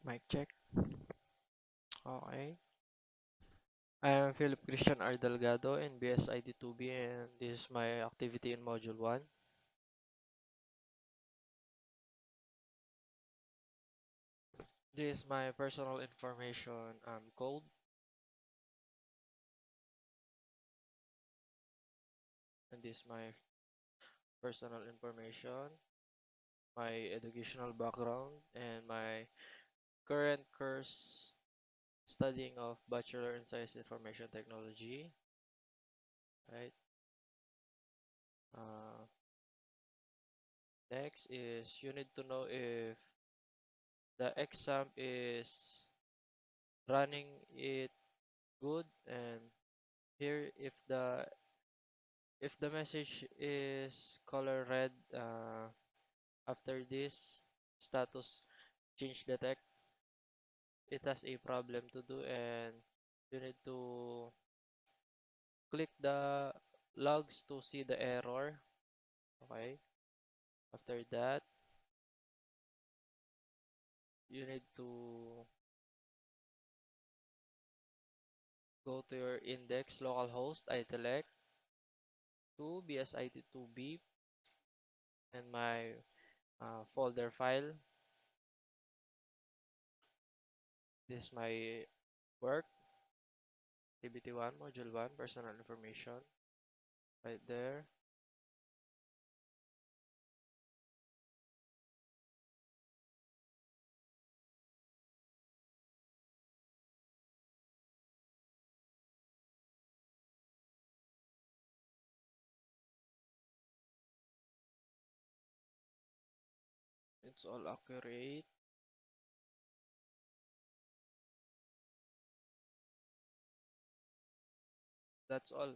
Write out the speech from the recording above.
Mic check. Okay. I am Philip Christian R. Delgado in BSID2B, and this is my activity in Module 1. This is my personal information code, and this is my personal information, my educational background, and my current course studying of Bachelor in Science Information Technology. Right. Uh, Next is you need to know if the exam is running it good, and here if the message is color red, after this status change detect, it has a problem to do, and you need to click the logs to see the error. Okay, after that you need to go to your index localhost ITELEC to BSID2B and my folder file. This is my work, activity 1, module 1, personal information, right there. It's all accurate. That's all.